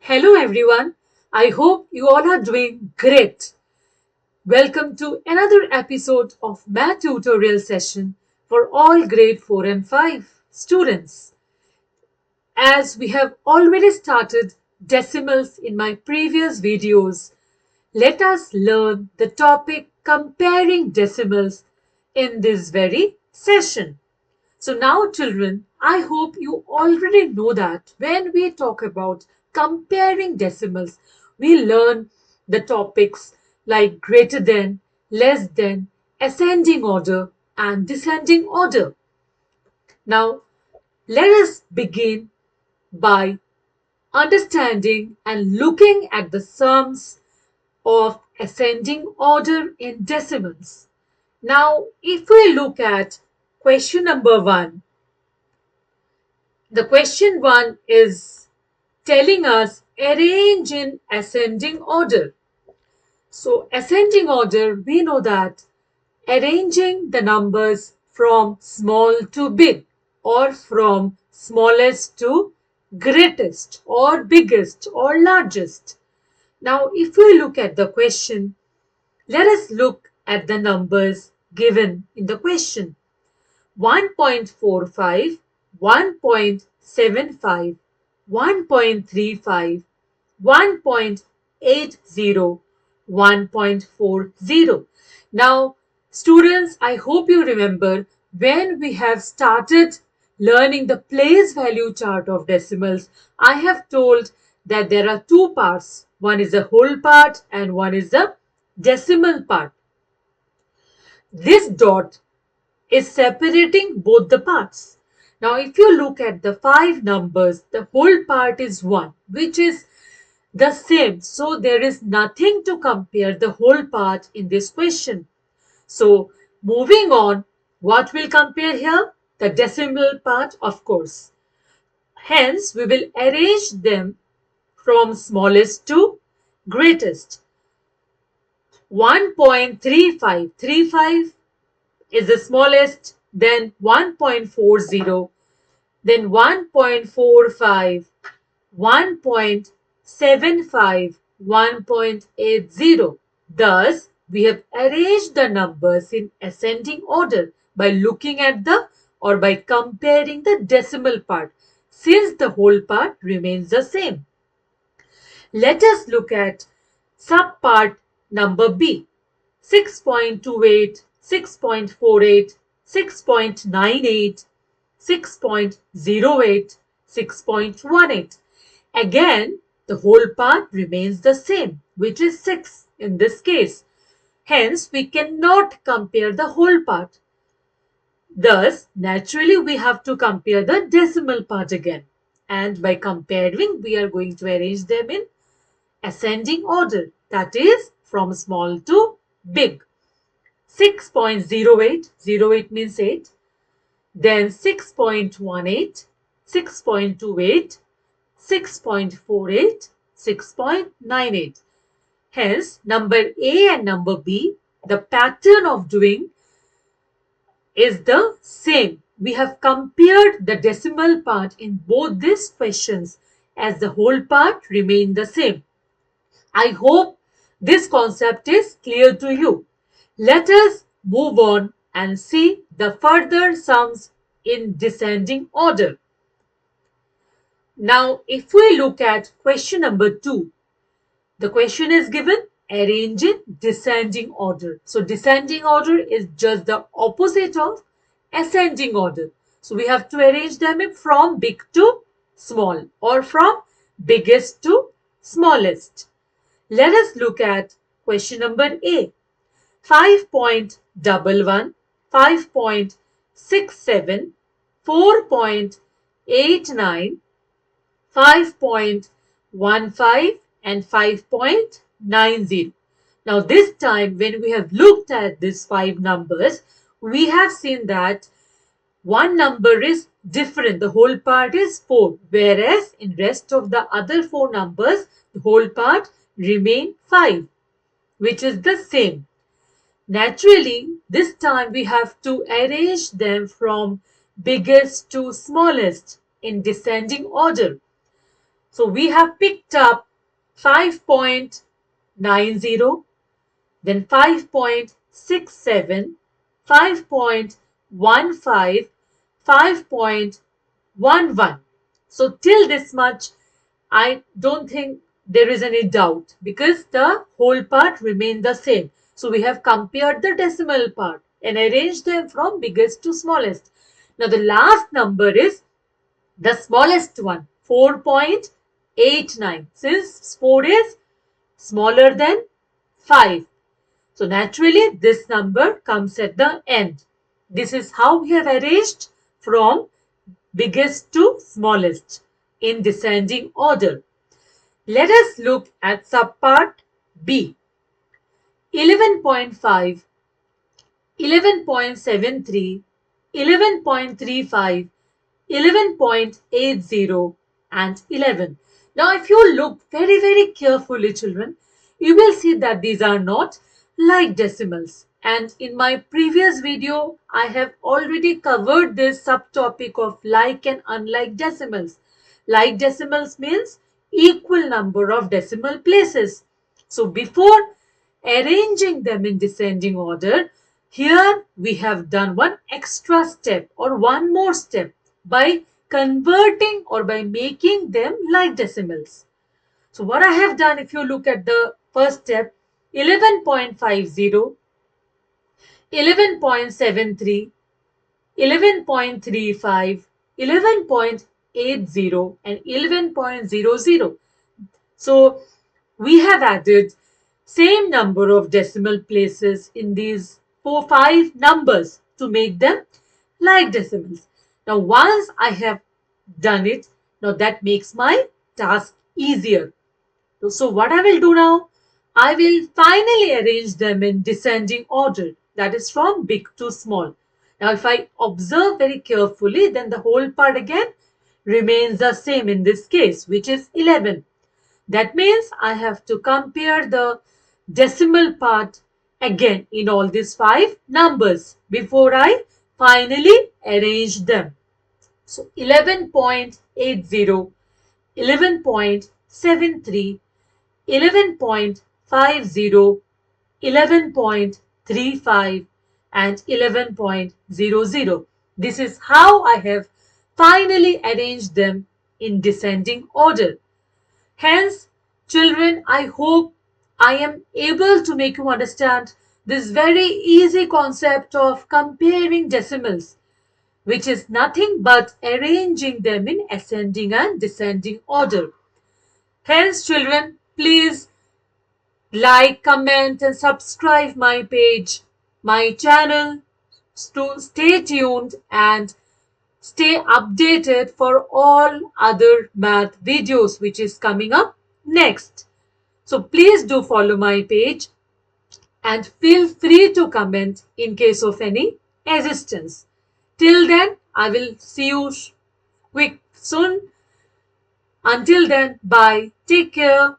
Hello everyone. I hope you all are doing great. Welcome to another episode of Math tutorial session for all grade 4 and 5 students. As we have already started decimals in my previous videos, let us learn the topic comparing decimals in this very session. So now children, I hope you already know that when we talk about comparing decimals, we learn the topics like greater than, less than, ascending order and descending order. Now let us begin by understanding and looking at the sums of ascending order in decimals. Now if we look at question number 1, the question 1 is telling us arrange in ascending order. So ascending order, we know that arranging the numbers from small to big or from smallest to greatest or biggest or largest. Now if we look at the question, let us look at the numbers given in the question. 1.45, 1.75, 1.35, 1.80, 1.40. Now, students, I hope you remember when we have started learning the place value chart of decimals, I have told that there are two parts. One is the whole part and one is the decimal part. This dot is separating both the parts. Now, if you look at the 5 numbers, the whole part is 1, which is the same. So, there is nothing to compare the whole part in this question. So, moving on, what will compare here? The decimal part, of course. Hence, we will arrange them from smallest to greatest. 1.35, 35 is the smallest, then 1.40, then 1.45, 1.75, 1.80. Thus, we have arranged the numbers in ascending order by looking at the or by comparing the decimal part, since the whole part remains the same. Let us look at subpart number B. 6.28, 6.48, 6.98, 6.08, 6.18. Again, the whole part remains the same, which is 6 in this case. Hence, we cannot compare the whole part. Thus, naturally, we have to compare the decimal part again. And by comparing, we are going to arrange them in ascending order, that is from small to big. 6.08, 08 means 8, then 6.18, 6.28, 6.48, 6.98. Hence, number A and number B, the pattern of doing is the same. We have compared the decimal part in both these questions as the whole part remained the same. I hope this concept is clear to you. Let us move on and see the further sums in descending order. Now, if we look at question number 2, the question is given arrange in descending order. So, descending order is just the opposite of ascending order. So, we have to arrange them from big to small or from biggest to smallest. Let us look at question number A. 5.11, 5.67, 4.89, 5.15 and 5.90. Now this time when we have looked at these 5 numbers, we have seen that one number is different. The whole part is 4, whereas in rest of the other 4 numbers, the whole part remain 5, which is the same. Naturally, this time we have to arrange them from biggest to smallest in descending order. So we have picked up 5.90, then 5.67, 5.15, 5.11. So till this much, I don't think there is any doubt because the whole part remained the same. So we have compared the decimal part and arranged them from biggest to smallest. Now the last number is the smallest one, 4.89. Since 4 is smaller than 5. So naturally this number comes at the end. This is how we have arranged from biggest to smallest in descending order. Let us look at subpart B. 11.5, 11.73, 11.35, 11.80 and 11. Now if you look very carefully children, you will see that these are not like decimals. And in my previous video, I have already covered this subtopic of like and unlike decimals. Like decimals means equal number of decimal places. So before arranging them in descending order, here we have done one extra step or one more step by converting or by making them like decimals. So what I have done, if you look at the first step, 11.50, 11.73, 11.35, 11.80 and 11.00. So we have added same number of decimal places in these 5 numbers to make them like decimals. Now once I have done it, now that makes my task easier. So what I will do now, I will finally arrange them in descending order, that is from big to small. Now if I observe very carefully, then the whole part again remains the same in this case, which is 11. That means I have to compare the decimal part again in all these 5 numbers before I finally arrange them. So 11.80, 11.73, 11.50, 11.35 and 11.00. This is how I have finally arranged them in descending order. Hence, children, I hope I am able to make you understand this very easy concept of comparing decimals, which is nothing but arranging them in ascending and descending order. Hence, children, please like, comment and subscribe my page, my channel. Stay tuned and stay updated for all other math videos which is coming up next. So please do follow my page and feel free to comment in case of any assistance. Till then, I will see you quick soon. Until then, bye. Take care.